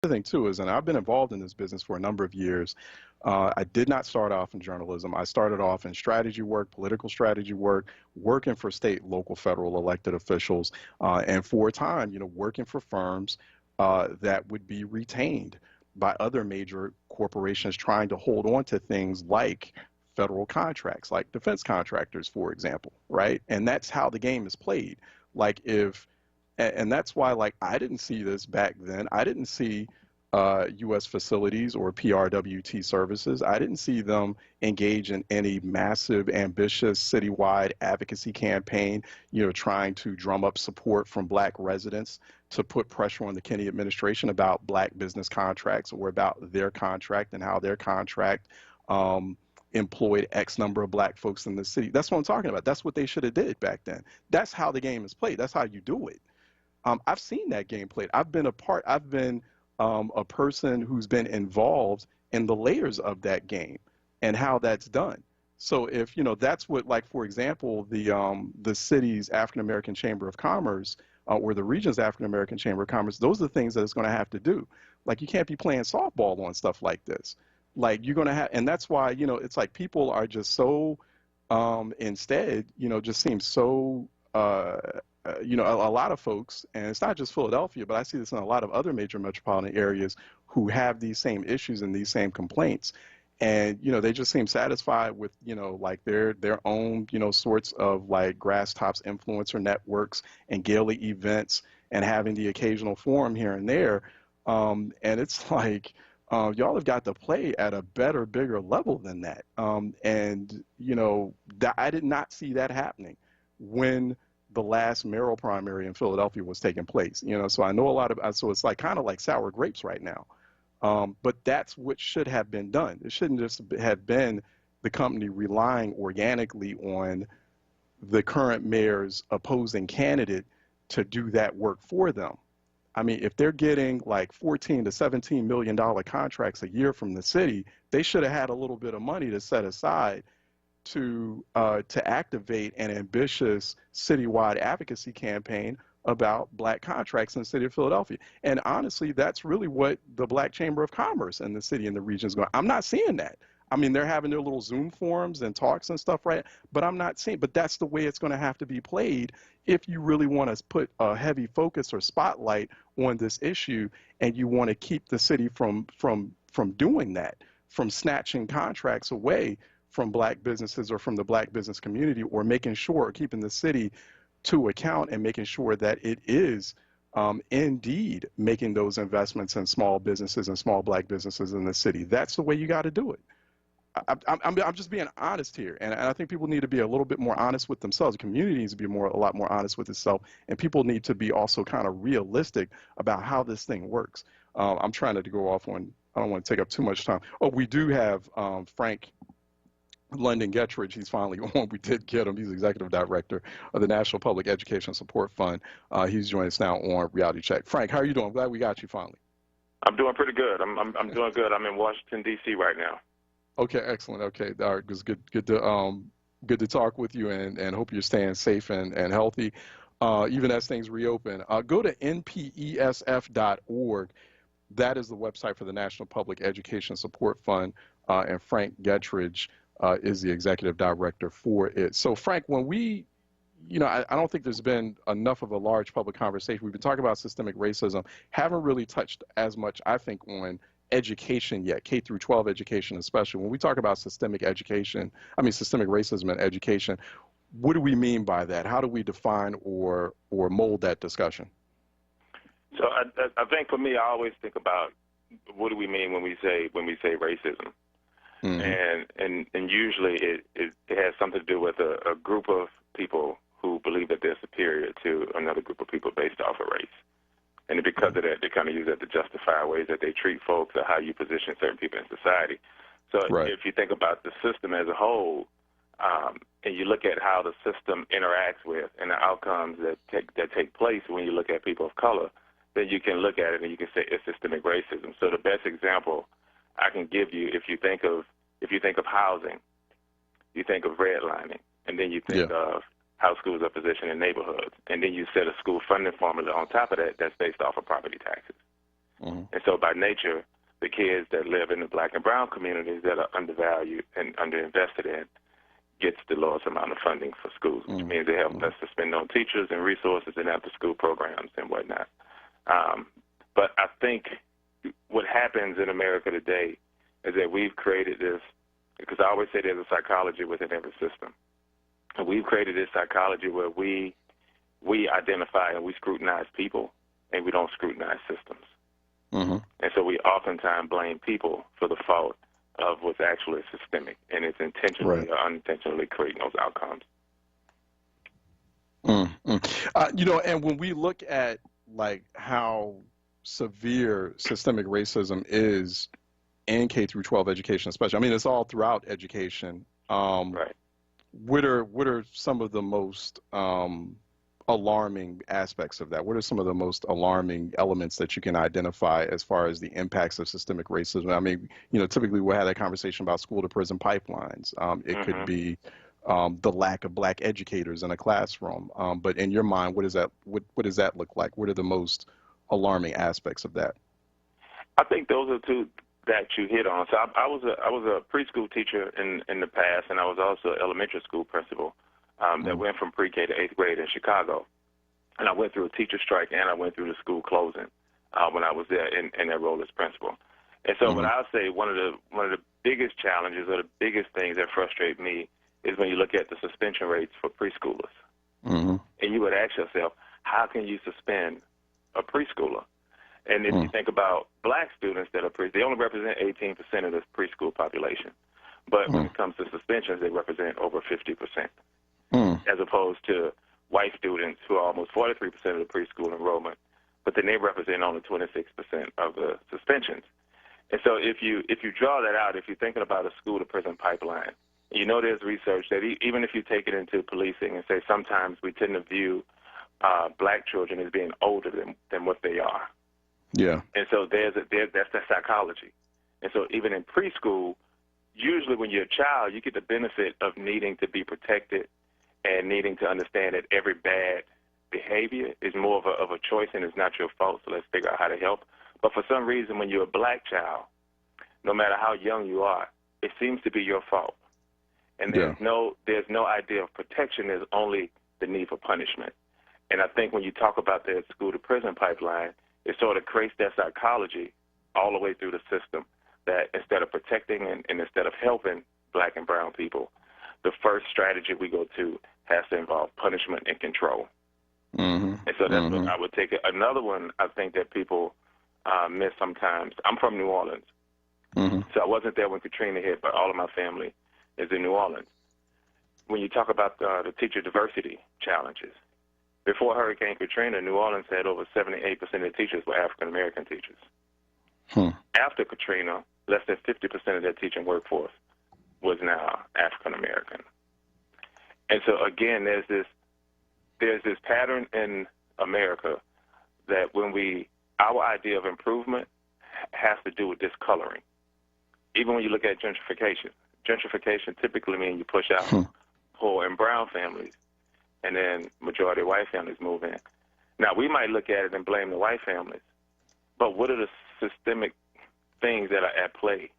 The thing too is, and I've been involved in this business for a number of years. I did not start off in journalism. I started off in strategy work, political strategy work, working for state, local, federal elected officials, and for a time, working for firms that would be retained by other major corporations trying to hold on to things like federal contracts, like defense contractors, for example, right? And that's how the game is played. Like if and that's why, like, I didn't see this back then. I didn't see U.S. facilities or PRWT services. I didn't see them engage in any massive, ambitious citywide advocacy campaign, trying to drum up support from black residents to put pressure on the Kennedy administration about black business contracts or about their contract and how their contract employed X number of black folks in the city. That's what I'm talking about. That's what they should have did back then. That's how the game is played. That's how you do it. I've seen that game played. I've been a person who's been involved in the layers of that game and how that's done. So if, that's what, like, for example, the city's African American Chamber of Commerce or the region's African American Chamber of Commerce, those are the things that it's going to have to do. Like, you can't be playing softball on stuff like this. Like, you're going to have, and that's why, it's like people are just so, instead, just seem so, a lot of folks, and it's not just Philadelphia, but I see this in a lot of other major metropolitan areas who have these same issues and these same complaints. And, they just seem satisfied with, like their own, sorts of like grass tops influencer networks and Gailey events and having the occasional forum here and there. And it's like, y'all have got to play at a better, bigger level than that. And, I did not see that happening when the last mayoral primary in Philadelphia was taking place. So I know a lot of, so it's like kind of like sour grapes right now. But that's what should have been done. It shouldn't just have been the company relying organically on the current mayor's opposing candidate to do that work for them. I mean, if they're getting like $14 to $17 million contracts a year from the city, they should have had a little bit of money to set aside to activate an ambitious citywide advocacy campaign about black contracts in the city of Philadelphia. And honestly, that's really what the Black Chamber of Commerce in the city and the region is going. I'm not seeing that. I mean, they're having their little Zoom forums and talks and stuff, right? But I'm not seeing, but that's the way it's going to have to be played if you really want to put a heavy focus or spotlight on this issue and you want to keep the city from doing that, from snatching contracts away from black businesses or from the black business community, or making sure, keeping the city to account and making sure that it is indeed making those investments in small businesses and small black businesses in the city. That's the way you got to do it. I'm just being honest here, and I think people need to be a little bit more honest with themselves. The community needs to be a lot more honest with itself, and people need to be also kind of realistic about how this thing works. I'm trying to go off on, I don't want to take up too much time. Oh, we do have Frank London Gettridge. He's finally on. We did get him. He's executive director of the National Public Education Support Fund. He's joining us now on Reality Check. Frank, how are you doing? I'm glad we got you finally. I'm doing pretty good. I'm doing good. I'm in Washington D.C. right now. Okay, excellent. Okay, all right, it was good to talk with you, and hope you're staying safe and healthy, even as things reopen. Go to npesf.org. That is the website for the National Public Education Support Fund, and Frank Gettridge is the executive director for it. So, Frank, when we, I don't think there's been enough of a large public conversation. We've been talking about systemic racism, haven't really touched as much, I think, on education yet, K through 12 education especially. When we talk about systemic racism in education, what do we mean by that? How do we define or mold that discussion? So I think for me, I always think about what do we mean when we say racism. Mm-hmm. And usually it has something to do with a group of people who believe that they're superior to another group of people based off of race. And because of that, they kind of use that to justify ways that they treat folks or how you position certain people in society. So right. If you think about the system as a whole, and you look at how the system interacts with and the outcomes that take place when you look at people of color, then you can look at it and you can say it's systemic racism. So the best example I can give you, if you think of housing, you think of redlining, and then you think of how schools are positioned in neighborhoods, and then you set a school funding formula on top of that that's based off of property taxes. Mm-hmm. And so by nature, the kids that live in the black and brown communities that are undervalued and underinvested in gets the lowest amount of funding for schools, which means they have less to spend on teachers and resources and after-school programs and whatnot. But I think what happens in America today is that we've created this, because I always say there's a psychology within every system. And we've created this psychology where we identify and we scrutinize people, and we don't scrutinize systems. Mm-hmm. And so we oftentimes blame people for the fault of what's actually systemic, and it's intentionally or unintentionally creating those outcomes. Mm-hmm. And when we look at like how severe systemic racism is in K through 12 education, especially, I mean, it's all throughout education. Right. What are some of the most alarming aspects of that? What are some of the most alarming elements that you can identify as far as the impacts of systemic racism? I mean, typically we'll have that conversation about school to prison pipelines. It could be the lack of black educators in a classroom. But in your mind, what does that look like? What are the most alarming aspects of that? I think those are two that you hit on. So I was a preschool teacher in the past, and I was also an elementary school principal that went from pre-K to 8th grade in Chicago. And I went through a teacher strike, and I went through the school closing when I was there in that role as principal. And so what I'll say, one of the biggest challenges or the biggest things that frustrate me is when you look at the suspension rates for preschoolers. And you would ask yourself, how can you suspend a preschooler? And if you think about black students that are they only represent 18% of the preschool population. But when it comes to suspensions, they represent over 50%, as opposed to white students who are almost 43% of the preschool enrollment, but then they represent only 26% of the suspensions. And so if you draw that out, if you're thinking about a school to prison pipeline, there's research that even if you take it into policing and say sometimes we tend to view black children as being older than what they are. Yeah. And so that's the psychology. And so even in preschool, usually when you're a child, you get the benefit of needing to be protected and needing to understand that every bad behavior is more of a choice and it's not your fault, so let's figure out how to help. But for some reason, when you're a black child, no matter how young you are, it seems to be your fault. And there's no idea of protection. There's only the need for punishment. And I think when you talk about the school to prison pipeline, it sort of creates that psychology all the way through the system that instead of protecting and instead of helping black and brown people, the first strategy we go to has to involve punishment and control. And so that's what I would take it. Another one I think that people miss sometimes. I'm from New Orleans. So I wasn't there when Katrina hit, but all of my family is in New Orleans. When you talk about the teacher diversity challenges, before Hurricane Katrina, New Orleans had over 78% of the teachers were African-American teachers. After Katrina, less than 50% of their teaching workforce was now African-American. And so, again, there's this pattern in America that our idea of improvement has to do with discoloring. Even when you look at gentrification typically means you push out poor and brown families, and then majority white families move in. Now, we might look at it and blame the white families, but what are the systemic things that are at play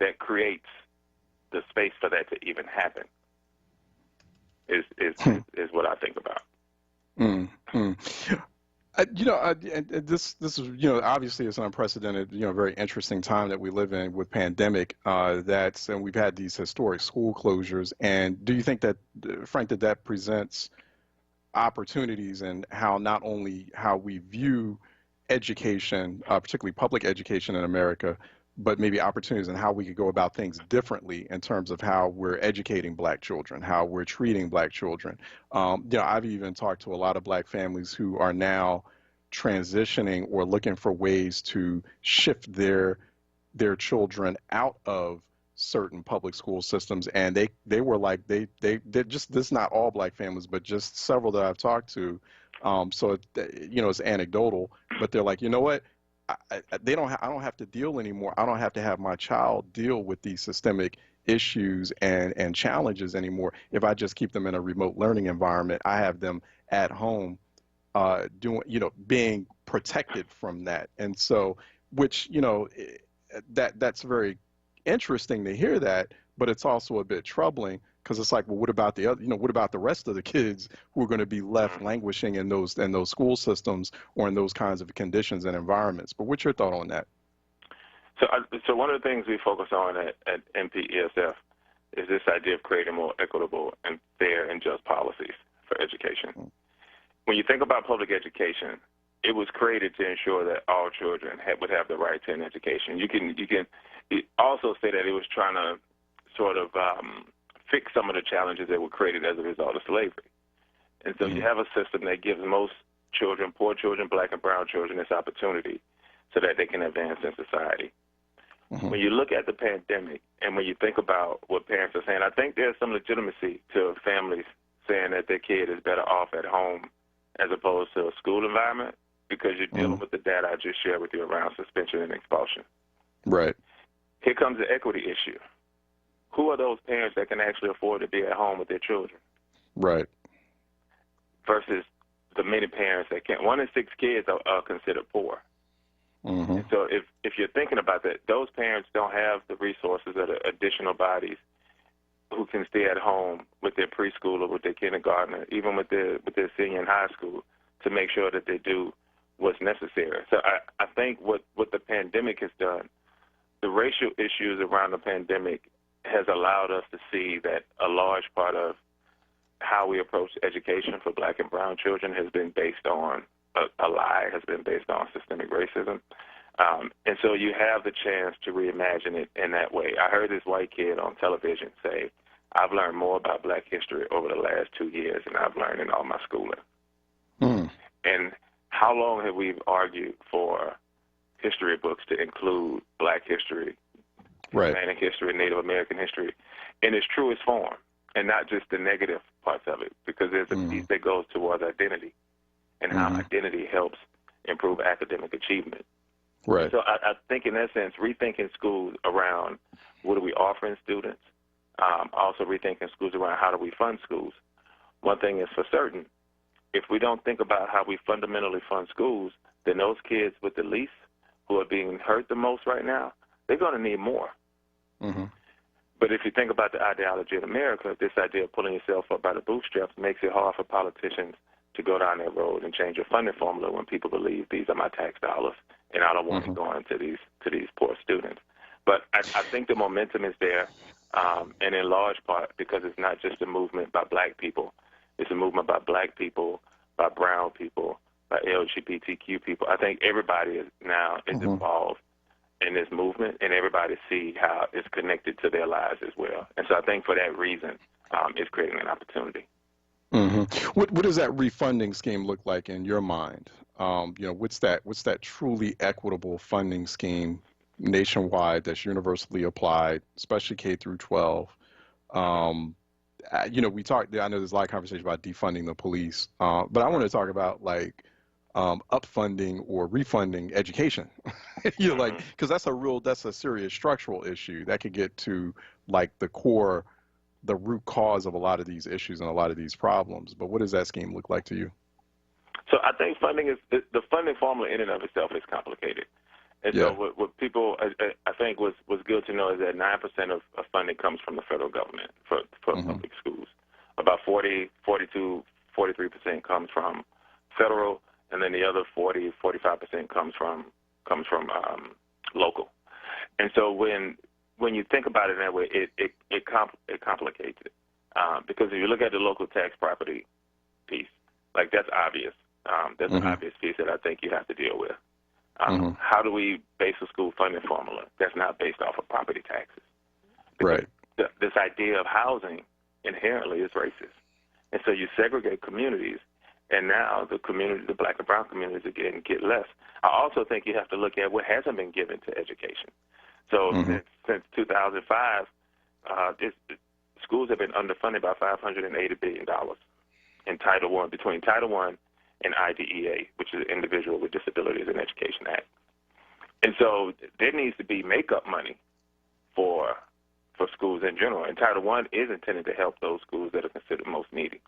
that creates the space for that to even happen is what I think about. This is obviously it's an unprecedented very interesting time that we live in with pandemic and we've had these historic school closures. And do you think that, Frank, that presents opportunities in how not only how we view education, particularly public education in America, but maybe opportunities in how we could go about things differently in terms of how we're educating black children, how we're treating black children. I've even talked to a lot of black families who are now transitioning or looking for ways to shift their children out of certain public school systems, and they were like they're just, this is not all black families, but just several that I've talked to. So it's anecdotal, but they're like, you know what? I don't have to deal anymore. I don't have to have my child deal with these systemic issues and challenges anymore. If I just keep them in a remote learning environment, I have them at home being protected from that. And so which, that's very interesting to hear that, but it's also a bit troubling because it's like, well, what about the other, what about the rest of the kids who are going to be left languishing in those school systems or in those kinds of conditions and environments? But what's your thought on that? So one of the things we focus on at MPESF is this idea of creating more equitable and fair and just policies for education. When you think about public education, it was created to ensure that all children would have the right to an education. You can also say that it was trying to sort of fix some of the challenges that were created as a result of slavery. And so you have a system that gives most children, poor children, black and brown children, this opportunity so that they can advance in society. When you look at the pandemic and when you think about what parents are saying, I think there's some legitimacy to families saying that their kid is better off at home as opposed to a school environment because you're dealing with the data I just shared with you around suspension and expulsion. Right. Here comes the equity issue. Who are those parents that can actually afford to be at home with their children? Right. Versus the many parents that can't. 1 in 6 kids are considered poor. And so if you're thinking about that, those parents don't have the resources or the additional bodies who can stay at home with their preschooler, with their kindergartner, even with their senior in high school to make sure that they do what's necessary. So I think what the pandemic has done, the racial issues around the pandemic has allowed us to see that a large part of how we approach education for black and brown children has been based on a lie, has been based on systemic racism. And so you have the chance to reimagine it in that way. I heard this white kid on television say, I've learned more about black history over the last 2 years than I've learned in all my schooling. And how long have we argued for history books to include black history, Hispanic history, Native American history in its truest form, and not just the negative parts of it, because there's a piece that goes towards identity and how identity helps improve academic achievement. Right. So I think in that sense, rethinking schools around what are we offering students, also rethinking schools around how do we fund schools. One thing is for certain, if we don't think about how we fundamentally fund schools, then those kids with the least who are being hurt the most right now, they're going to need more. But if you think about the ideology in America, this idea of pulling yourself up by the bootstraps makes it hard for politicians to go down that road and change your funding formula when people believe these are my tax dollars and I don't want to go into these poor students. But I think the momentum is there, and in large part because it's not just a movement by black people. It's a movement by black people, by brown people, by LGBTQ people. I think everybody is involved in this movement, and everybody see how it's connected to their lives as well. And so I think for that reason, it's creating an opportunity. What does that refunding scheme look like in your mind? What's that truly equitable funding scheme nationwide that's universally applied, especially K through 12? We talked. I know there's a lot of conversation about defunding the police, but I want to talk about upfunding or refunding education. Because that's a serious structural issue that could get to the root cause of a lot of these issues and a lot of these problems. But what does that scheme look like to you? So I think the funding formula in and of itself is complicated. And so what people, I think was good to know is that 9% of funding comes from the federal government for public schools. About 42, 43% comes from federal, and then the other 40, 45% comes from local. And so when you think about it that way, it complicates it. Because if you look at the local tax property piece, that's obvious. There's an obvious piece that I think you have to deal with. How do we base a school funding formula that's not based off of property taxes? Because this idea of housing inherently is racist. And so you segregate communities, and now the black and brown communities are get less. I also think you have to look at what hasn't been given to education. So since 2005, schools have been underfunded by $580 billion in Title I, between Title I and IDEA, which is the Individual with Disabilities in Education Act. And so there needs to be makeup money for schools in general. And Title I is intended to help those schools that are considered most needy.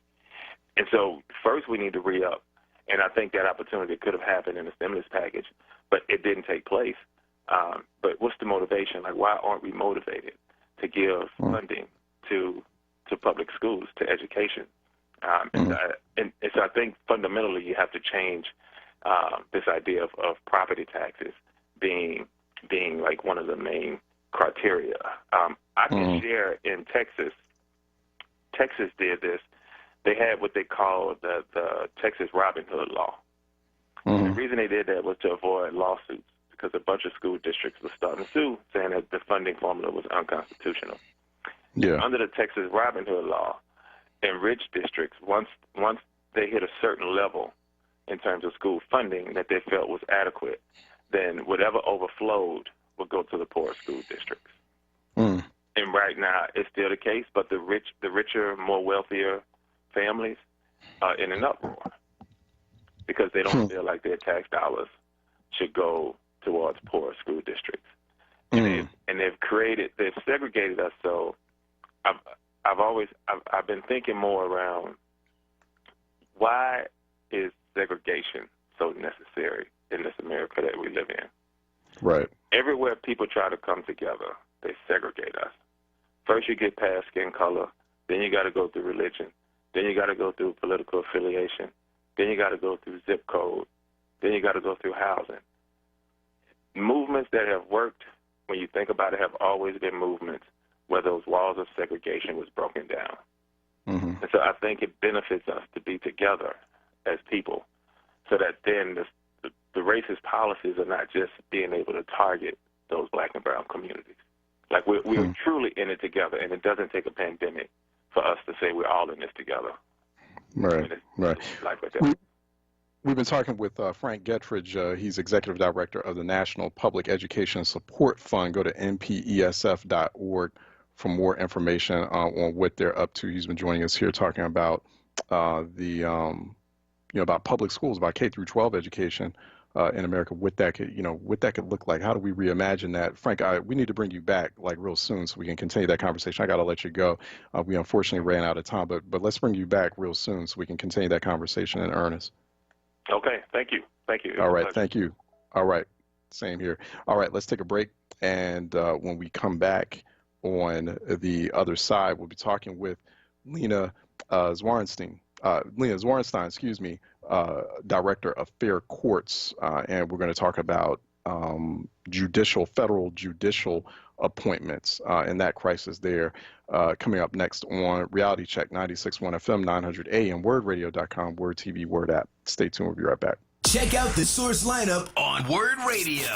And so first we need to re-up. And I think that opportunity could have happened in the stimulus package, but it didn't take place But what's the motivation? Like, why aren't we motivated to give funding to public schools, to education? And so I think fundamentally you have to change this idea of property taxes being like one of the main criteria. I can share in Texas. Texas did this. They had what they called the Texas Robin Hood law. The reason they did that was to avoid lawsuits, because a bunch of school districts were starting to sue, saying that the funding formula was unconstitutional. Yeah. Under the Texas Robin Hood law, in rich districts, once they hit a certain level in terms of school funding that they felt was adequate, then whatever overflowed would go to the poor school districts. And right now, it's still the case, but the richer, more wealthier families are in an uproar because they don't feel like their tax dollars should go towards poor school districts. And they've segregated us. So I've been thinking more around, why is segregation so necessary in this America that we live in? Right. Everywhere people try to come together, they segregate us. First you get past skin color, then you got to go through religion, then you got to go through political affiliation, then you got to go through zip code, then you got to go through housing. Movements that have worked, when you think about it, have always been movements where those walls of segregation was broken down. And so I think it benefits us to be together as people, so that then the racist policies are not just being able to target those black and brown communities. Like we're truly in it together, and it doesn't take a pandemic for us to say we're all in this together. Right, right. Like that. We've been talking with Frank Gettridge. He's Executive Director of the National Public Education Support Fund. Go to npesf.org for more information on what they're up to. He's been joining us here talking about about public schools, about K through 12 education in America, what that could look like. How do we reimagine that? Frank, we need to bring you back like real soon so we can continue that conversation. I got to let you go. We unfortunately ran out of time, but let's bring you back real soon so we can continue that conversation in earnest. Okay, thank you. Thank you. All right, thank you. All right, same here. All right, let's take a break, and when we come back on the other side, we'll be talking with Lena Zwarenstein, Director of Fair Courts, and we're going to talk about federal judicial appointments and that crisis there. Coming up next on Reality Check 96.1 FM, 900 AM, WordRadio.com, Word TV, Word app. Stay tuned. We'll be right back. Check out the Source lineup on Word Radio.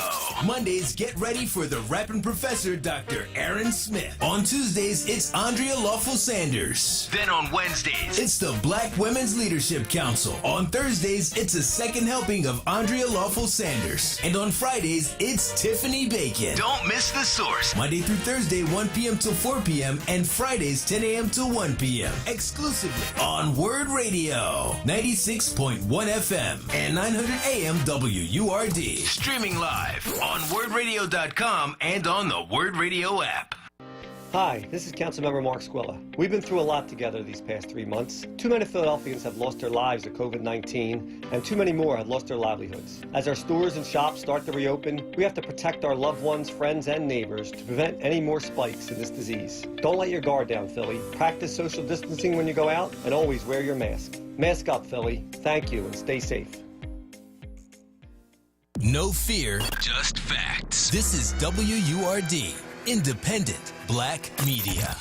Mondays, get ready for the rapping professor, Dr. Aaron Smith. On Tuesdays, it's Andrea Lawful Sanders. Then on Wednesdays, it's the Black Women's Leadership Council. On Thursdays, it's a second helping of Andrea Lawful Sanders. And on Fridays, it's Tiffany Bacon. Don't miss the Source. Monday through Thursday, 1 p.m. till 4 p.m. and Fridays, 10 a.m. till 1 p.m. Exclusively on Word Radio, 96.1 FM and 900 AM WURD. Streaming live on wordradio.com and on the Word Radio app. Hi, this is Councilmember Mark Squilla. We've been through a lot together these past 3 months. Too many Philadelphians have lost their lives to COVID-19, and too many more have lost their livelihoods. As our stores and shops start to reopen, we have to protect our loved ones, friends, and neighbors to prevent any more spikes in this disease. Don't let your guard down, Philly. Practice social distancing when you go out, and always wear your mask. Mask up, Philly. Thank you, and stay safe. No fear, just facts. This is WURD, independent black media.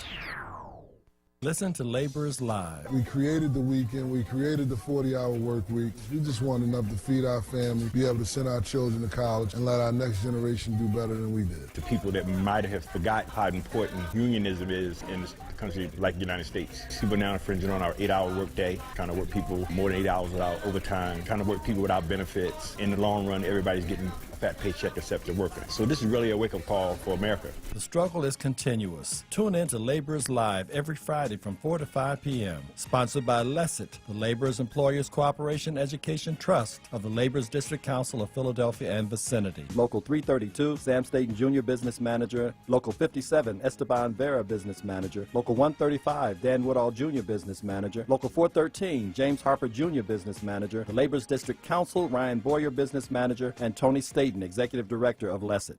Listen to Laborers Live. We created the weekend. We created the 40-hour work week. We just want enough to feed our family, be able to send our children to college, and let our next generation do better than we did. To people that might have forgot how important unionism is in a country like the United States. People now infringing on our 8-hour workday, trying to work people more than 8 hours without overtime, trying to work people without benefits. In the long run, everybody's getting a fat paycheck except the worker. So this is really a wake-up call for America. The struggle is continuous. Tune in to Laborers Live every Friday from 4 to 5 p.m. Sponsored by LESIT, the Laborers Employers Cooperation Education Trust of the Laborers District Council of Philadelphia and vicinity. Local 332, Sam Staten Jr. Business Manager. Local 57, Esteban Vera Business Manager. Local 135, Dan Woodall Jr. Business Manager. Local 413, James Harper Jr. Business Manager. The Laborers District Council, Ryan Boyer Business Manager, and Tony Staten, Executive Director of LESIT.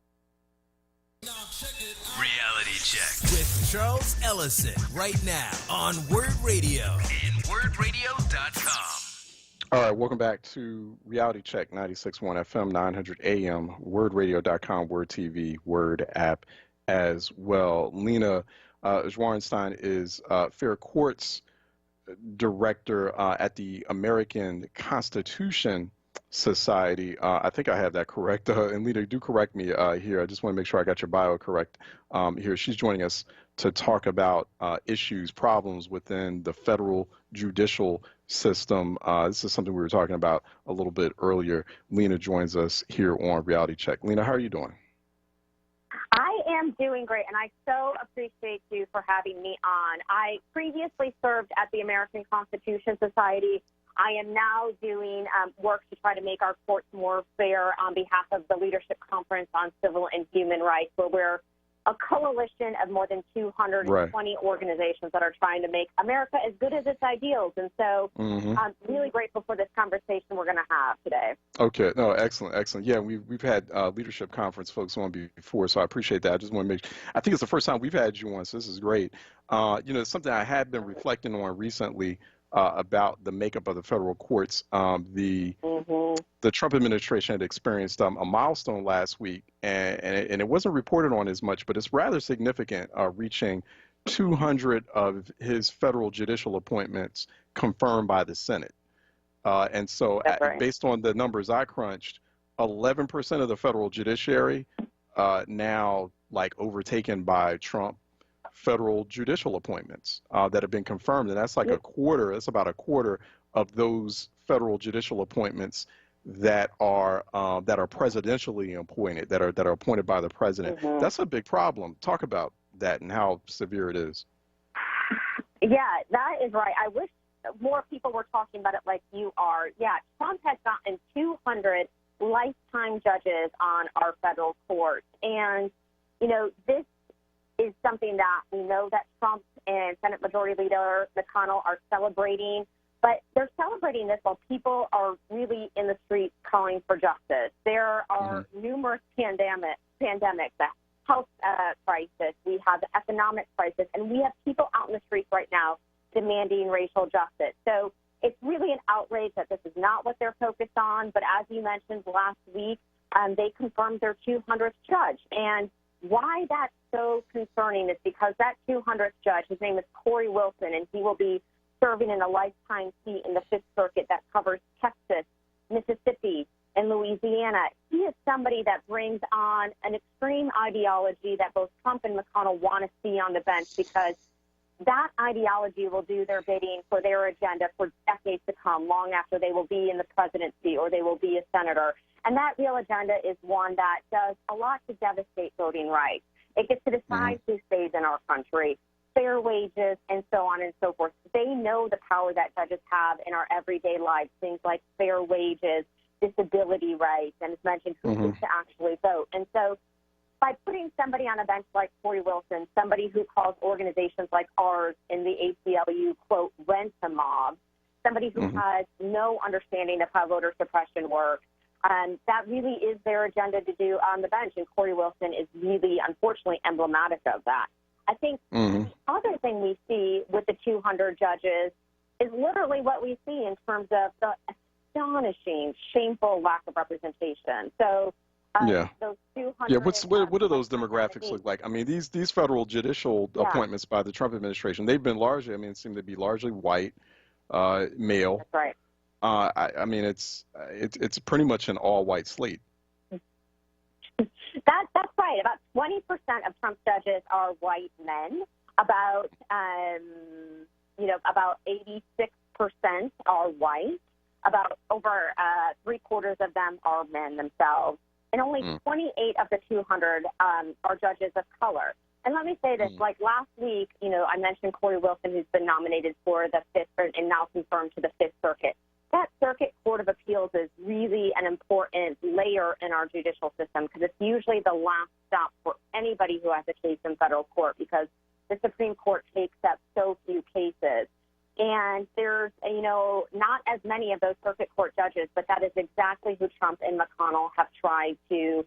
Reality Check with Charles Ellison right now on Word Radio and WordRadio.com. All right, welcome back to Reality Check 96.1 FM, 900 AM, WordRadio.com, Word TV, Word app as well. Lena Schwarenstein is Fair Courts Director at the American Constitution Society. I think I have that correct. And Lena, do correct me here. I just want to make sure I got your bio correct here. She's joining us to talk about issues, problems within the federal judicial system. This is something we were talking about a little bit earlier. Lena joins us here on Reality Check. Lena, how are you doing? I am doing great, and I so appreciate you for having me on. I previously served at the American Constitution Society. I am now doing work to try to make our courts more fair on behalf of the Leadership Conference on Civil and Human Rights, where we're a coalition of more than 220 organizations that are trying to make America as good as its ideals. And so I'm really grateful for this conversation we're going to have today. Okay. No, excellent, excellent. Yeah, we've had Leadership Conference folks on before, so I appreciate that. I just want to I think it's the first time we've had you on, so this is great. It's something I had been reflecting on recently about the makeup of the federal courts. The Trump administration had experienced a milestone last week, and it wasn't reported on as much, but it's rather significant, reaching 200 of his federal judicial appointments confirmed by the Senate. And so based on the numbers I crunched, 11% of the federal judiciary now overtaken by Trump federal judicial appointments that have been confirmed. And that's like a quarter, that's about a quarter of those federal judicial appointments that are presidentially appointed, that are appointed by the president. That's a big problem. Talk about that and how severe it is. Yeah, that is right. I wish more people were talking about it like you are. Yeah, Trump has gotten 200 lifetime judges on our federal court. And, this is something that we know that Trump and Senate Majority Leader McConnell are celebrating. But they're celebrating this while people are really in the streets calling for justice. There are numerous pandemics, the health crisis, we have the economic crisis, and we have people out in the streets right now demanding racial justice. So it's really an outrage that this is not what they're focused on. But as you mentioned last week, they confirmed their 200th judge. And why that's so concerning is because that 200th judge, his name is Corey Wilson, and he will be serving in a lifetime seat in the Fifth Circuit that covers Texas, Mississippi, and Louisiana. He is somebody that brings on an extreme ideology that both Trump and McConnell want to see on the bench, because that ideology will do their bidding for their agenda for decades to come, long after they will be in the presidency or they will be a senator. And that real agenda is one that does a lot to devastate voting rights. It gets to decide who stays in our country, fair wages, and so on and so forth. They know the power that judges have in our everyday lives, things like fair wages, disability rights, and as mentioned, who gets to actually vote. And so by putting somebody on a bench like Corey Wilson, somebody who calls organizations like ours in the ACLU, quote, rent a mob, somebody who has no understanding of how voter suppression works, that really is their agenda to do on the bench. And Corey Wilson is really, unfortunately, emblematic of that. I think the other thing we see with the 200 judges is literally what we see in terms of the astonishing, shameful lack of representation. So those 200. What do those demographics look like? I mean, these federal judicial appointments by the Trump administration, they've been largely, seem to be largely white, male. That's right. I mean, it's pretty much an all-white slate. That's right. About 20% of Trump's judges are white men. About 86% are white. About over 3/4 of them are men themselves, and only 28 of the 200 are judges of color. And let me say this: like last week, I mentioned Corey Wilson, who's been nominated for the Fifth and now confirmed to the Fifth Circuit. That Circuit Court of Appeals is really an important layer in our judicial system, because it's usually the last stop for anybody who has a case in federal court, because the Supreme Court takes up so few cases. And there's, not as many of those circuit court judges, but that is exactly who Trump and McConnell have tried to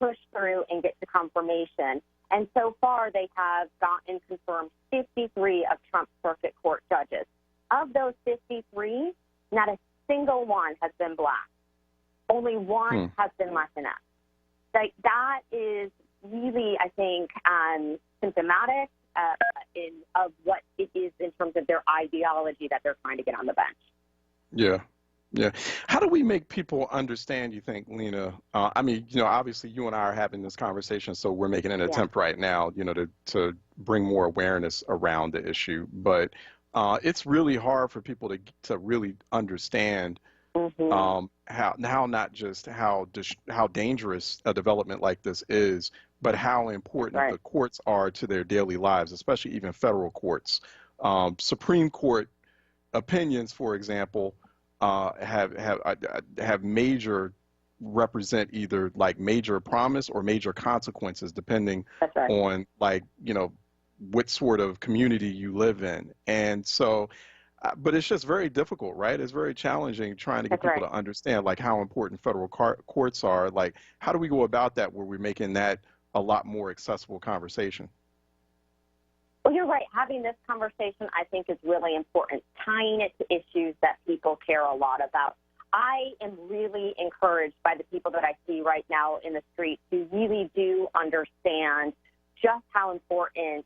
push through and get to confirmation. And so far, they have gotten confirmed 53 of Trump's circuit court judges. Of those 53, not a single one has been black. Only one has been Latinx. That is really, I think, symptomatic of what it is in terms of their ideology that they're trying to get on the bench. Yeah. Yeah. How do we make people understand, you think, Lena? Obviously you and I are having this conversation, so we're making an attempt right now, to bring more awareness around the issue. But it's really hard for people to really understand how not just how dangerous a development like this is, but how important the courts are to their daily lives, especially even federal courts. Supreme Court opinions, for example, have major represent either like major promise or major consequences depending on what sort of community you live in. And so, but it's just very difficult, right? It's very challenging trying to get people to understand like how important federal courts are. Like, how do we go about that where we're making that a lot more accessible conversation? Well, you're right. Having this conversation, I think, is really important, tying it to issues that people care a lot about. I am really encouraged by the people that I see right now in the streets who really do understand just how important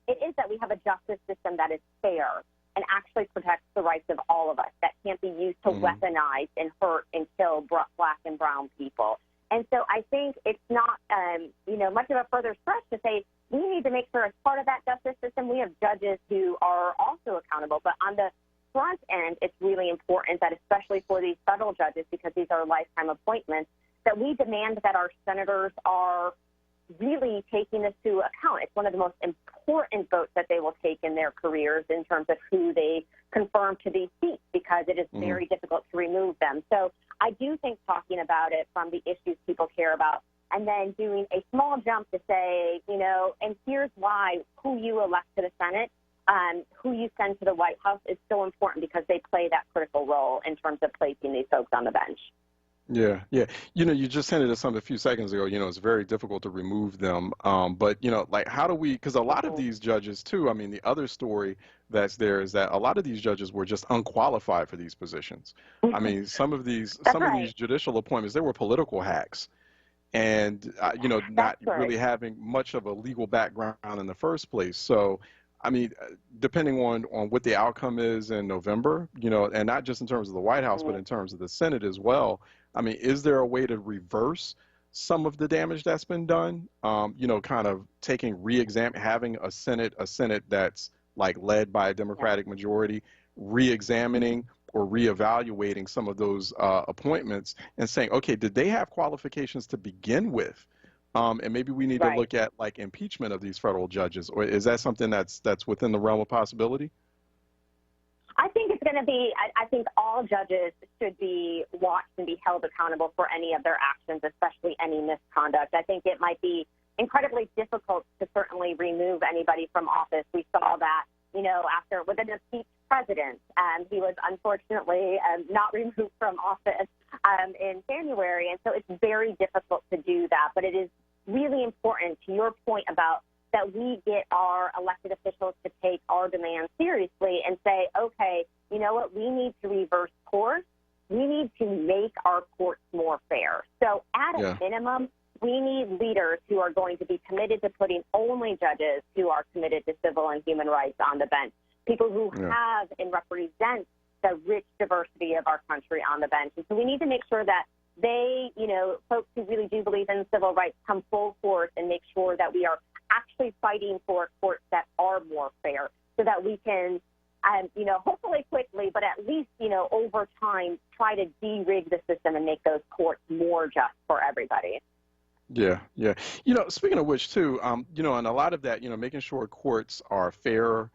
it is that we have a justice system that is fair and actually protects the rights of all of us, that can't be used to weaponize and hurt and kill black and brown people. And so I think it's not, much of a further stretch to say we need to make sure as part of that justice system we have judges who are also accountable. But on the front end, it's really important that, especially for these federal judges, because these are lifetime appointments, that we demand that our senators are really taking this to account. It's one of the most important votes that they will take in their careers in terms of who they confirm to these seats, because it is very difficult to remove them. So I do think talking about it from the issues people care about, and then doing a small jump to say, and here's why who you elect to the Senate, who you send to the White House is so important, because they play that critical role in terms of placing these folks on the bench. Yeah, yeah. You just hinted at something a few seconds ago. It's very difficult to remove them. But, how do we, because a lot of these judges, too, the other story that's there is that a lot of these judges were just unqualified for these positions. Some of these judicial appointments, they were political hacks. And, not really having much of a legal background in the first place. So, depending on what the outcome is in November, and not just in terms of the White House, but in terms of the Senate as well, is there a way to reverse some of the damage that's been done? Kind of taking having a Senate that's like led by a Democratic majority, re-examining or reevaluating some of those appointments and saying, okay, did they have qualifications to begin with? And maybe we need to look at like impeachment of these federal judges, or is that something that's within the realm of possibility? I think it's going to be, I think all judges should be watched and be held accountable for any of their actions, especially any misconduct. I think it might be incredibly difficult to certainly remove anybody from office. We saw that, with an impeached president, he was unfortunately not removed from office in January. And so it's very difficult to do that. But it is really important, to your point about that we get our elected officials to take our demands seriously and say, okay, you know what, we need to reverse course. We need to make our courts more fair. So at a minimum, we need leaders who are going to be committed to putting only judges who are committed to civil and human rights on the bench, people who have and represent the rich diversity of our country on the bench. And so we need to make sure that they, folks who really do believe in civil rights come full force and make sure that we are actually fighting for courts that are more fair, so that we can, hopefully quickly, but at least, over time, try to de-rig the system and make those courts more just for everybody. Yeah, yeah. Speaking of which, too, and a lot of that, making sure courts are fair,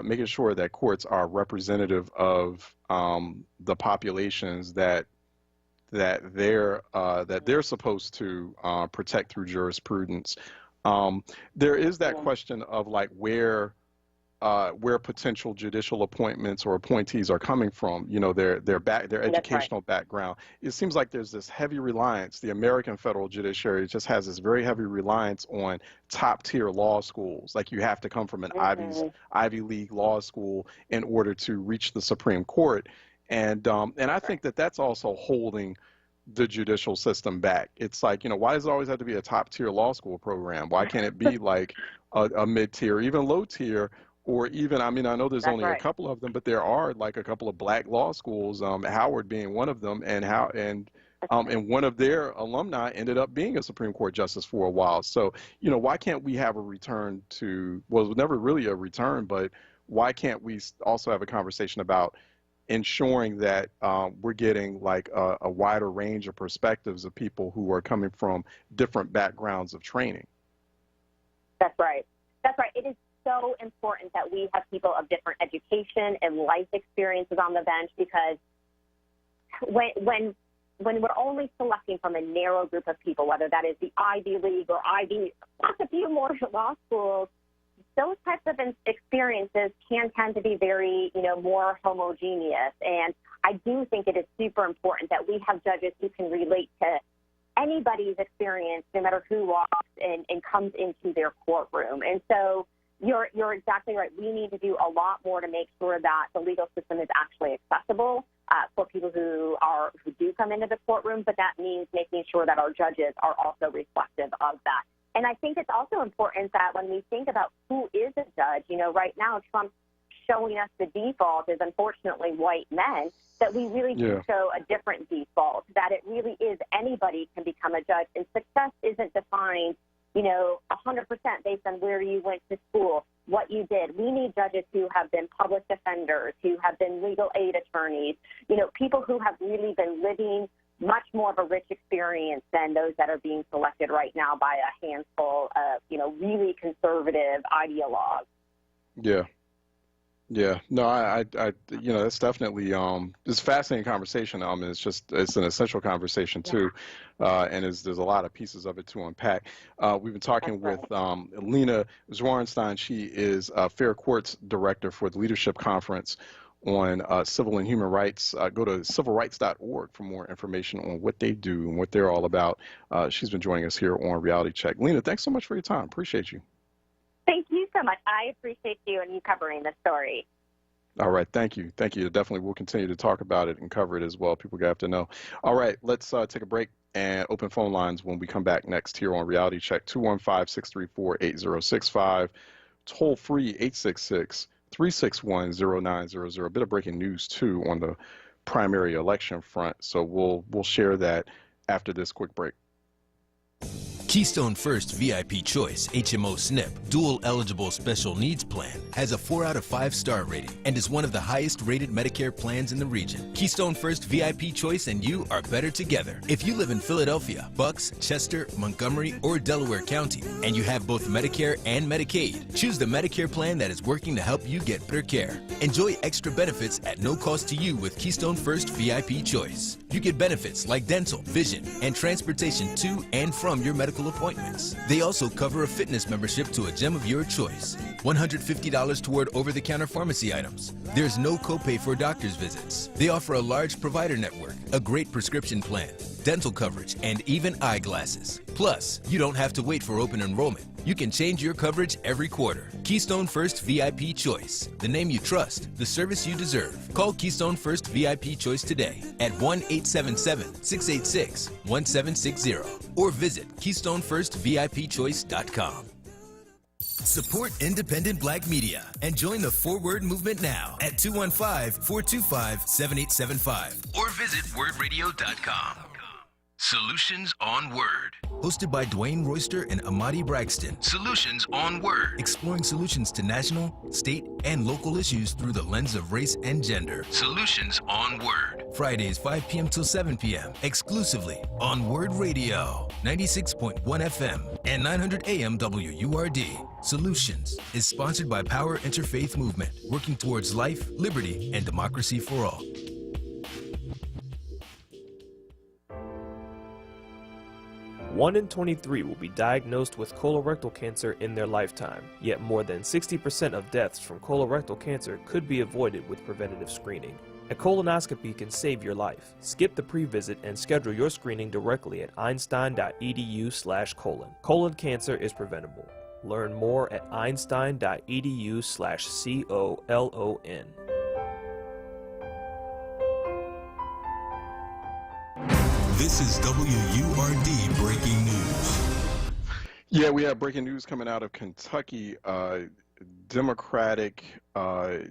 making sure that courts are representative of the populations that they're supposed to protect through jurisprudence. There is that question of like where where potential judicial appointments or appointees are coming from, their educational background. It seems like there's this heavy reliance. The American federal judiciary just has this very heavy reliance on top tier law schools. Like you have to come from an Ivy League law school in order to reach the Supreme Court. And I think that that's also holding the judicial system back. It's like, why does it always have to be a top tier law school program? Why can't it be like a mid tier, even low tier? Or even, I know there's only a couple of them, but there are like a couple of black law schools, Howard being one of them, and one of their alumni ended up being a Supreme Court justice for a while. So, why can't we have a return to, well, it was never really a return, but why can't we also have a conversation about ensuring that we're getting like a wider range of perspectives of people who are coming from different backgrounds of training? That's right. That's right. It is so important that we have people of different education and life experiences on the bench, because when we're only selecting from a narrow group of people, whether that is the Ivy League or Ivy, plus a few more law schools, those types of experiences can tend to be very, more homogeneous. And I do think it is super important that we have judges who can relate to anybody's experience, no matter who walks and comes into their courtroom. And so you're exactly right. We need to do a lot more to make sure that the legal system is actually accessible for people who do come into the courtroom, but that means making sure that our judges are also reflective of that. And I think it's also important that when we think about who is a judge, right now Trump's showing us the default is unfortunately white men, that we really do show a different default, that it really is anybody can become a judge, and success isn't defined 100% based on where you went to school, what you did. We need judges who have been public defenders, who have been legal aid attorneys, people who have really been living much more of a rich experience than those that are being selected right now by a handful of, really conservative ideologues. Yeah. Yeah, no, I that's definitely, it's a fascinating conversation. It's an essential conversation too. And there's a lot of pieces of it to unpack. We've been talking with Lena Zwarenstein. She is Fair Courts Director for the Leadership Conference on Civil and Human Rights. Go to civilrights.org for more information on what they do and what they're all about. She's been joining us here on Reality Check. Lena, thanks so much for your time. Appreciate you. Thank you so much. I appreciate you and you covering this story. All right. Thank you. Thank you. Definitely we'll continue to talk about it and cover it as well. People have to know. All right. Let's take a break and open phone lines when we come back next here on Reality Check. 215-634-8065. Toll free 866-361-0900. A bit of breaking news too on the primary election front. So we'll share that after this quick break. Keystone First VIP Choice HMO SNP Dual Eligible Special Needs Plan has a 4 out of 5 star rating and is one of the highest rated Medicare plans in the region. Keystone First VIP Choice and you are better together. If you live in Philadelphia, Bucks, Chester, Montgomery, or Delaware County, and you have both Medicare and Medicaid, choose the Medicare plan that is working to help you get better care. Enjoy extra benefits at no cost to you with Keystone First VIP Choice. You get benefits like dental, vision, and transportation to and from your medical appointments. They also cover a fitness membership to a gym of your choice. $150 toward over-the-counter pharmacy items. There's no copay for doctor's visits. They offer a large provider network, a great prescription plan, dental coverage, and even eyeglasses. Plus, you don't have to wait for open enrollment. You can change your coverage every quarter. Keystone First VIP Choice. The name you trust, the service you deserve. Call Keystone First VIP Choice today at 1-877-686-1760 or visit KeystoneFirstVIPChoice.com. Support independent black media and join the onWURD movement now at 215-425-7875 or visit wordradio.com. Solutions on Word. Hosted by Dwayne Royster and Amadi Braxton. Solutions on Word. Exploring solutions to national, state, and local issues through the lens of race and gender. Solutions on Word. Fridays 5 p.m. till 7 p.m. exclusively on onWURD Radio. 96.1 FM and 900 AM WURD. Solutions is sponsored by Power Interfaith Movement, working towards life, liberty, and democracy for all. 1 in 23 will be diagnosed with colorectal cancer in their lifetime, yet more than 60% of deaths from colorectal cancer could be avoided with preventative screening. A colonoscopy can save your life. Skip the pre-visit and schedule your screening directly at einstein.edu/colon. Colon cancer is preventable. Learn more at einstein.edu/colon. This is WURD breaking news. Yeah, we have breaking news coming out of Kentucky. Democratic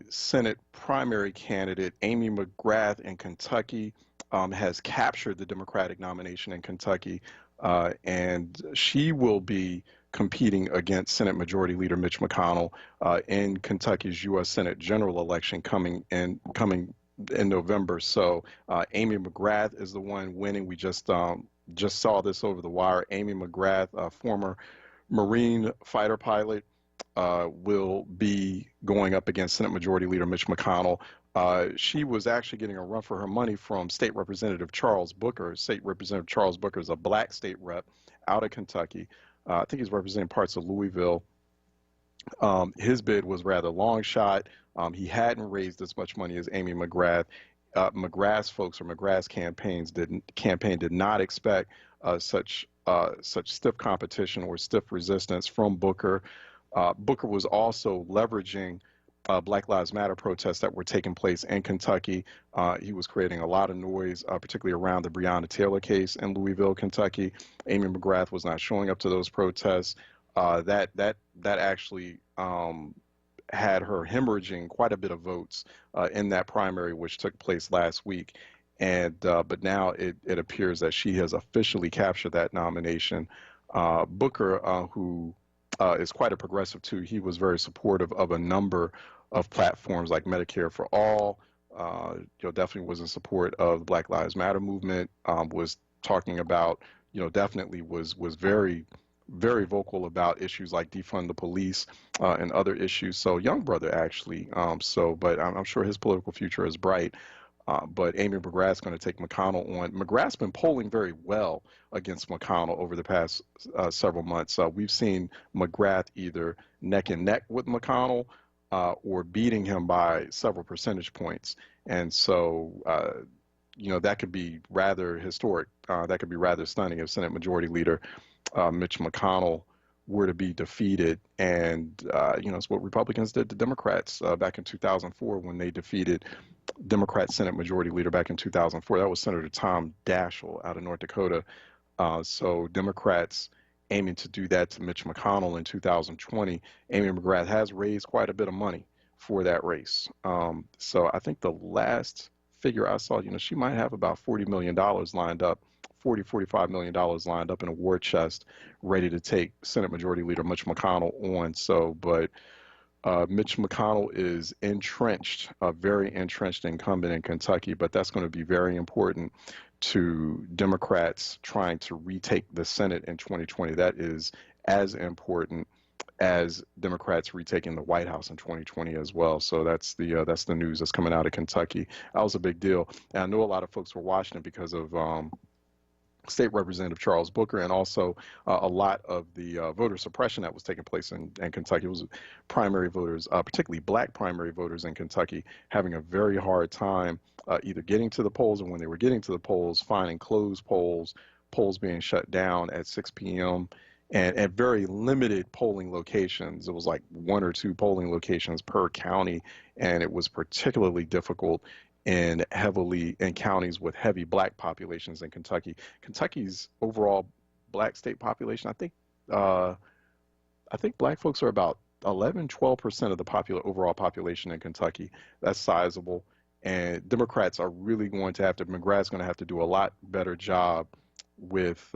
Senate primary candidate Amy McGrath in Kentucky has captured the Democratic nomination in Kentucky, and she will be competing against Senate Majority Leader Mitch McConnell in Kentucky's U.S. Senate general election coming in November. So Amy McGrath is the one winning. We just saw this over the wire. Amy McGrath, a former Marine fighter pilot, will be going up against Senate Majority Leader Mitch McConnell. She was actually getting a run for her money from State Representative Charles Booker. State Representative Charles Booker is a black state rep out of Kentucky. I think he's representing parts of Louisville. His bid was rather long shot. He hadn't raised as much money as Amy McGrath. McGrath's folks, or McGrath's campaign did not expect such stiff competition or stiff resistance from Booker. Booker was also leveraging Black Lives Matter protests that were taking place in Kentucky. He was creating a lot of noise, particularly around the Breonna Taylor case in Louisville, Kentucky. Amy McGrath was not showing up to those protests. That actually had her hemorrhaging quite a bit of votes in that primary, which took place last week. And but now it appears that she has officially captured that nomination. Booker, who is quite a progressive too, he was very supportive of a number of platforms like Medicare for All. Definitely was in support of the Black Lives Matter movement. Was talking about, definitely was very, very vocal about issues like defund the police and other issues. So young brother actually. But I'm sure his political future is bright. But Amy McGrath's going to take McConnell on. McGrath's been polling very well against McConnell over the past several months. We've seen McGrath either neck and neck with McConnell or beating him by several percentage points. And so, that could be rather historic. That could be rather stunning if Senate Majority Leader Mitch McConnell were to be defeated. And, it's what Republicans did to Democrats back in 2004 when they defeated Democrat Senate Majority Leader back in 2004. That was Senator Tom Daschle out of North Dakota. So Democrats aiming to do that to Mitch McConnell in 2020. Amy McGrath has raised quite a bit of money for that race. So I think the last figure I saw, she might have about $40 million lined up, $45 million lined up in a war chest, ready to take Senate Majority Leader Mitch McConnell on. But Mitch McConnell is entrenched, a very entrenched incumbent in Kentucky, but that's going to be very important to Democrats trying to retake the Senate in 2020. That is as important as Democrats retaking the White House in 2020 as well. So that's the news that's coming out of Kentucky. That was a big deal. And I know a lot of folks were watching it because of State Representative Charles Booker, and also a lot of the voter suppression that was taking place in Kentucky. It was primary voters, particularly black primary voters in Kentucky, having a very hard time either getting to the polls, or when they were getting to the polls, finding closed polls being shut down at 6 p.m., and at very limited polling locations. It was like 1 or 2 polling locations per county, and it was particularly difficult in counties with heavy black populations in Kentucky. Kentucky's overall black state population, I think black folks are about 11-12% of the overall population in Kentucky. That's sizable, and Democrats are really McGrath's going to have to do a lot better job with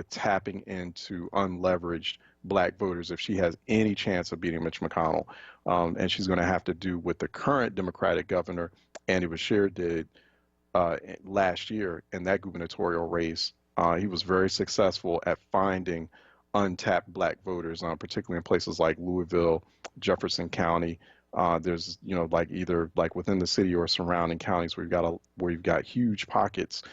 tapping into unleveraged black voters if she has any chance of beating Mitch McConnell. And she's going to have to do what the current Democratic governor, Andy Beshear, did last year in that gubernatorial race. He was very successful at finding untapped black voters, particularly in places like Louisville, Jefferson County. There's, either within the city or surrounding counties where you've got huge pockets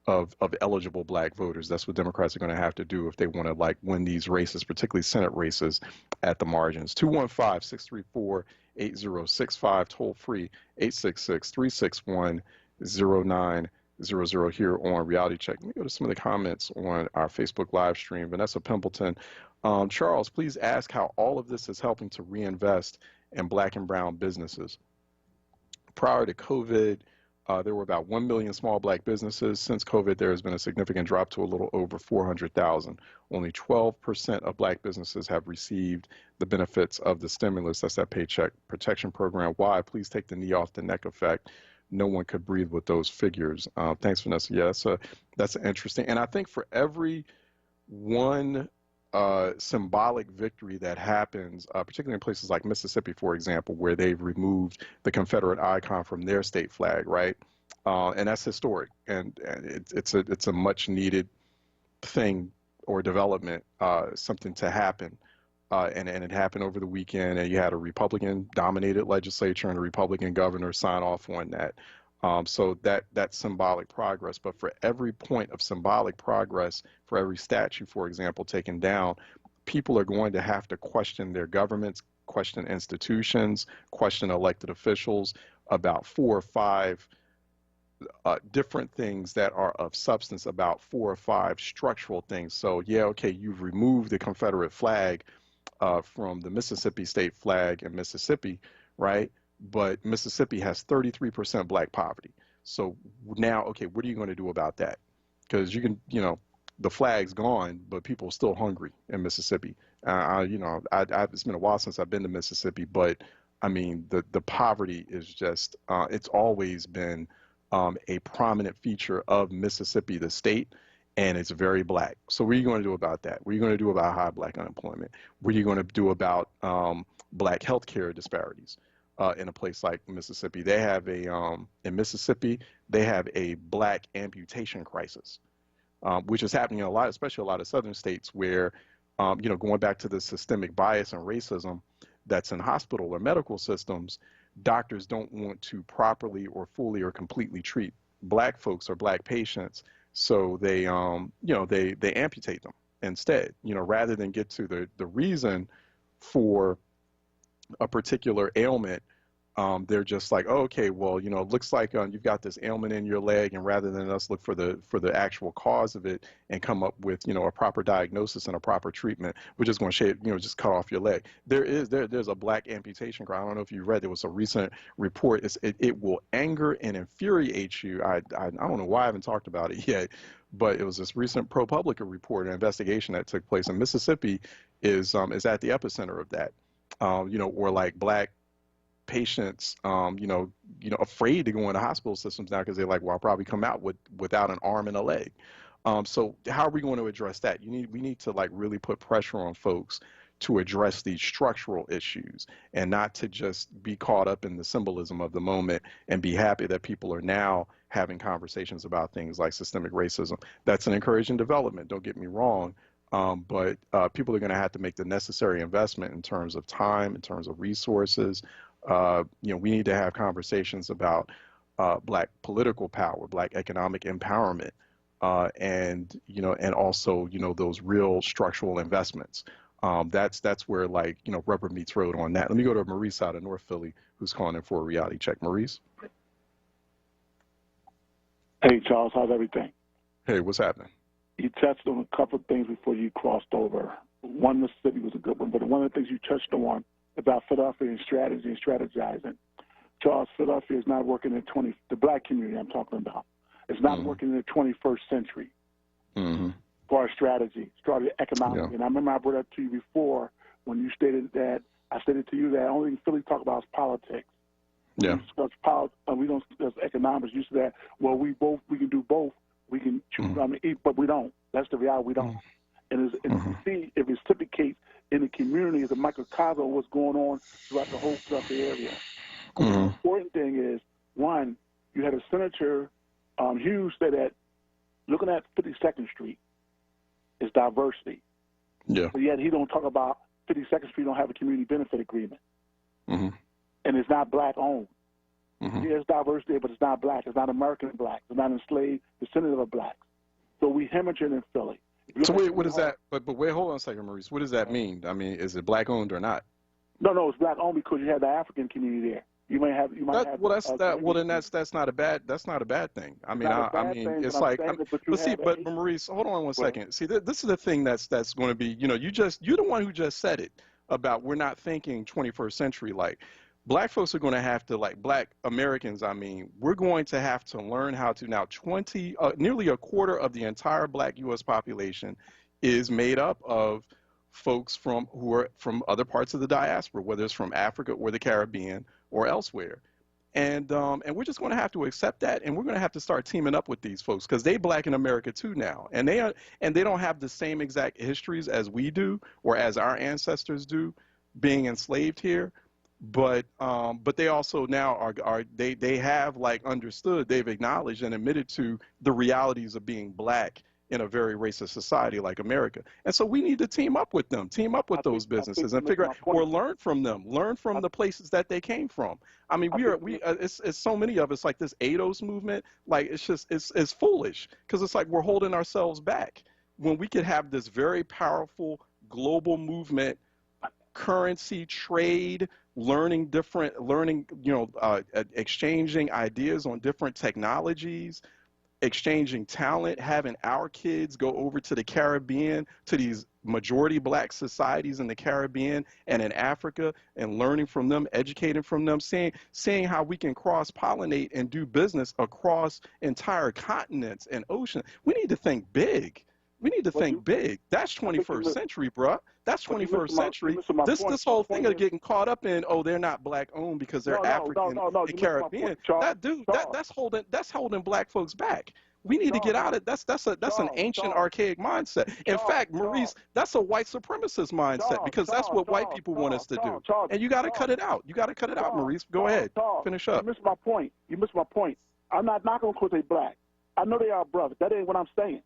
of eligible black voters. That's what Democrats are going to have to do if they want to like win these races, particularly Senate races at the margins. 215-634-8065, toll free 866-361-0900 here on Reality Check. Let me go to some of the comments on our Facebook live stream. Vanessa Pimpleton, Charles, please ask how all of this is helping to reinvest in black and brown businesses. Prior to COVID, there were about 1 million small black businesses. Since COVID, there has been a significant drop to a little over 400,000. Only 12% of black businesses have received the benefits of the stimulus. That's that Paycheck Protection Program. Why? Please take the knee off the neck effect. No one could breathe with those figures. Thanks, Vanessa. Yeah, that's interesting. And I think for every one symbolic victory that happens, particularly in places like Mississippi, for example, where they've removed the Confederate icon from their state flag, right? And that's historic, and it's a much needed thing or development, something to happen. And it happened over the weekend, and you had a Republican-dominated legislature and a Republican governor sign off on that. So that's symbolic progress. But for every point of symbolic progress, for every statue, for example, taken down, people are going to have to question their governments, question institutions, question elected officials about 4 or 5 different things that are of substance, about 4 or 5 structural things. So, yeah, okay, you've removed the Confederate flag from the Mississippi state flag in Mississippi, right? But Mississippi has 33% black poverty. So now, okay, what are you going to do about that? Because you can, the flag's gone, but people are still hungry in Mississippi. It's been a while since I've been to Mississippi, but I mean, the poverty is just, it's always been a prominent feature of Mississippi, the state, and it's very black. So what are you going to do about that? What are you going to do about high black unemployment? What are you going to do about black healthcare disparities? In a place like Mississippi, they have in Mississippi, they have a black amputation crisis, which is happening in especially a lot of southern states where, going back to the systemic bias and racism that's in hospital or medical systems, doctors don't want to properly or fully or completely treat black folks or black patients. So they amputate them instead, rather than get to the reason for a particular ailment. They're just like, oh, okay, well, it looks like you've got this ailment in your leg, and rather than us look for the actual cause of it and come up with, a proper diagnosis and a proper treatment, we're just going to just cut off your leg. There's a black amputation crime. I don't know if you read, there was a recent report. It will anger and infuriate you. I don't know why I haven't talked about it yet, but it was this recent ProPublica report, an investigation that took place in Mississippi is at the epicenter of that. Or like black patients, afraid to go into hospital systems now because they're like, well, I'll probably come out without an arm and a leg. So how are we going to address that? We need to like really put pressure on folks to address these structural issues and not to just be caught up in the symbolism of the moment and be happy that people are now having conversations about things like systemic racism. That's an encouraging development, don't get me wrong. But people are going to have to make the necessary investment in terms of time, in terms of resources. We need to have conversations about black political power, black economic empowerment, and also those real structural investments. That's where rubber meets road on that. Let me go to Maurice out of North Philly, who's calling in for a reality check. Maurice. Hey Charles, how's everything? Hey, what's happening? You touched on a couple of things before you crossed over. One, Mississippi was a good one, but one of the things you touched on about Philadelphia and strategy and strategizing. Charles, Philadelphia is not working in the black community I'm talking about. It's not working in the 21st century for our strategy economically. Yeah. And I remember I brought up to you before when you stated that, I stated to you that only thing Philly talk about is politics. Yeah. We don't discuss economics. You said that, well, we can do both. We can choose, eat, but we don't. That's the reality, we don't. And to see if it reciprocates in the community is a microcosm of what's going on throughout the whole Philadelphia area. The important thing is, one, you had a Senator Hughes say that looking at 52nd Street is diversity. Yeah. But yet he don't talk about 52nd Street don't have a community benefit agreement. And it's not black owned. Mm-hmm. Yeah, it's diversity, but it's not black. It's not American black. It's not enslaved descendant of blacks. So we hemorrhaging in Philly. So wait, what is that? But wait, hold on a second, Maurice. What does that mean? I mean, is it black owned or not? No, it's black owned because you have the African community there. You might have. Well, then that's not a bad thing. I mean, it's like, but Maurice, hold on one second. See, this is the thing that's going to be, you're the one who just said it about we're not thinking 21st century like. Black folks are going to have to, like black Americans, I mean, we're going to have to learn how to now nearly a quarter of the entire black U.S. population is made up of folks who are from other parts of the diaspora, whether it's from Africa or the Caribbean or elsewhere. And we're just going to have to accept that, and we're going to have to start teaming up with these folks because they black in America too now, and they don't have the same exact histories as we do or as our ancestors do, being enslaved here. But they also now they have like understood, they've acknowledged and admitted to the realities of being black in a very racist society like America. And so we need to team up with them, team up with those businesses and figure out or learn from them, learn from the places that they came from. I mean, it's so many of us like this ADOS movement, like it's foolish because it's like we're holding ourselves back when we could have this very powerful global movement, currency, trade, exchanging ideas on different technologies, exchanging talent, having our kids go over to the Caribbean, to these majority black societies in the Caribbean and in Africa, and learning from them, educating from them, seeing how we can cross-pollinate and do business across entire continents and oceans. We need to think big. We need to think big. That's 21st century, bruh. That's 21st century. This whole thing of getting caught up in, they're not black owned because they're African and Caribbean. That's holding black folks back. We need to get out of that's an ancient archaic mindset. In fact, Maurice, that's a white supremacist mindset because that's what white people want us to do. And you got to cut it out. You got to cut it out, Maurice. Go ahead. Finish up. You missed my point. I'm not knocking them because they black. I know they are brothers. That ain't what I'm saying.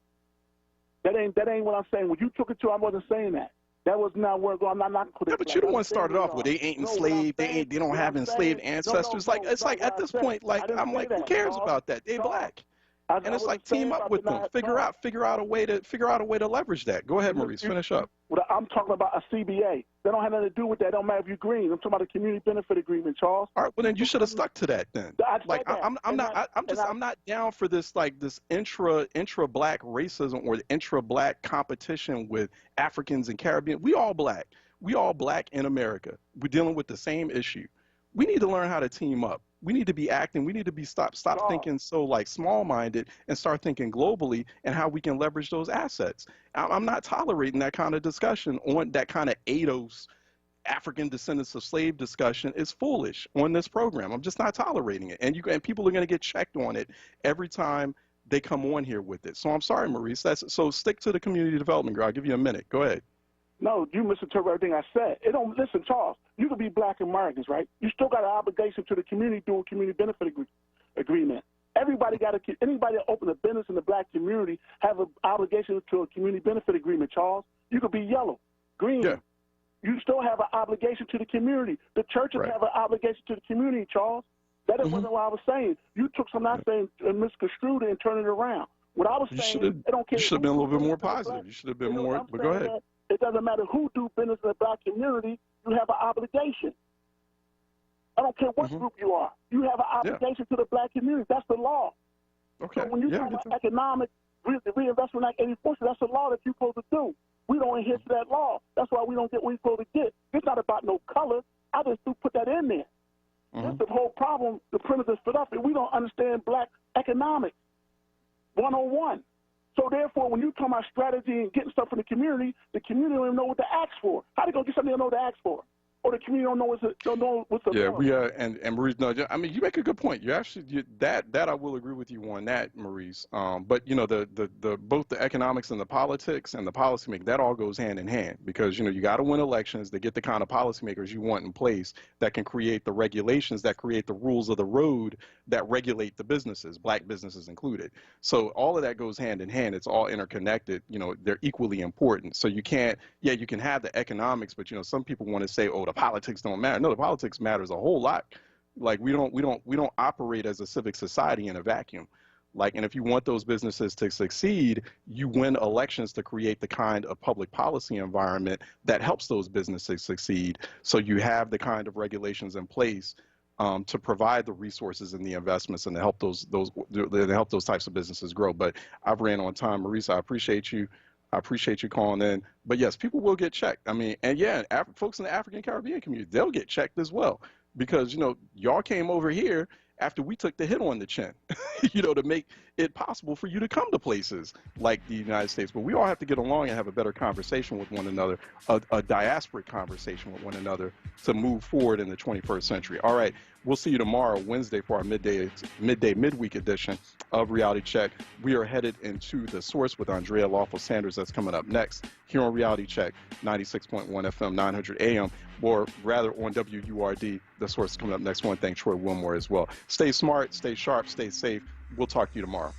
That ain't what I'm saying. When you took it to, I wasn't saying that. That was not where I'm not knocking. Yeah, but you're the one started off with they ain't enslaved. They don't have enslaved ancestors. It's like at this point, like I'm like, who cares about that? They black. And it's like team up with them. Figure out a way to leverage that. Go ahead, Maurice. Finish up. I'm talking about a CBA. That don't have nothing to do with that. It don't matter if you're green. I'm talking about a community benefit agreement, Charles. All right. Well, then you should have stuck to that then. Like I'm not down for this this intra black racism or the intra black competition with Africans and Caribbean. We all black. We all black in America. We're dealing with the same issue. We need to learn how to team up. We need to be acting. We need to be stop thinking so like small-minded and start thinking globally and how we can leverage those assets. I'm not tolerating that kind of discussion on that kind of ADOS, African descendants of slave discussion is foolish on this program. I'm just not tolerating it. And people are going to get checked on it every time they come on here with it. So I'm sorry, Maurice. So stick to the community development, girl. I'll give you a minute. Go ahead. No, you misinterpret everything I said. Listen, Charles, you could be black Americans, right? You still got an obligation to the community through a community benefit agreement. Anybody that open a business in the black community have an obligation to a community benefit agreement, Charles. You could be yellow, green. Yeah. You still have an obligation to the community. The churches have an obligation to the community, Charles. That wasn't what I was saying. You took something I was saying and misconstrued it and turned it around. What I was saying, I don't care. You should have been a little bit more positive. You should have been more, but go ahead. It doesn't matter who do business in the black community, you have an obligation. I don't care what group you are. You have an obligation to the black community. That's the law. Okay. So when you talk about economic reinvestment Act 84, that's a law that you're supposed to do. We don't adhere to that law. That's why we don't get what we're supposed to get. It's not about no color. I just put that in there. That's the whole problem, the premise is Philadelphia. We don't understand black economics 101. So therefore, when you talk about strategy and getting stuff from the community don't even know what to ask for. How they gonna get something they don't know what to ask for? Or the community don't know what's the yeah, we are, and Maurice, no, I mean, you make a good point. You actually that I will agree with you on that, Maurice. But the both the economics and the politics and the policymaking, that all goes hand in hand because you got to win elections to get the kind of policymakers you want in place that can create the regulations that create the rules of the road that regulate the businesses, black businesses included. So all of that goes hand in hand. It's all interconnected. They're equally important. So you can't, you can have the economics, but some people want to say, the politics don't matter. No, the politics matters a whole lot Like we don't operate as a civic society in a vacuum. Like, and if you want those businesses to succeed, you win elections to create the kind of public policy environment that helps those businesses succeed. So you have the kind of regulations in place to provide the resources and the investments and to help those types of businesses grow. But I've ran on time, Marisa. I appreciate you. I appreciate you calling in. But yes, people will get checked. I mean, and yeah, folks in the African Caribbean community, they'll get checked as well, because y'all came over here after we took the hit on the chin, to make it possible for you to come to places like the United States. But we all have to get along and have a better conversation with one another, a diasporic conversation with one another to move forward in the 21st century. All right, we'll see you tomorrow, Wednesday, for our midweek edition of Reality Check. We are headed into The Source with Andrea Lawful Sanders. That's coming up next here on Reality Check, 96.1 FM, 900 AM, or rather on WURD. The Source is coming up next. I want to thank Troy Wilmore as well. Stay smart, stay sharp, stay safe. We'll talk to you tomorrow.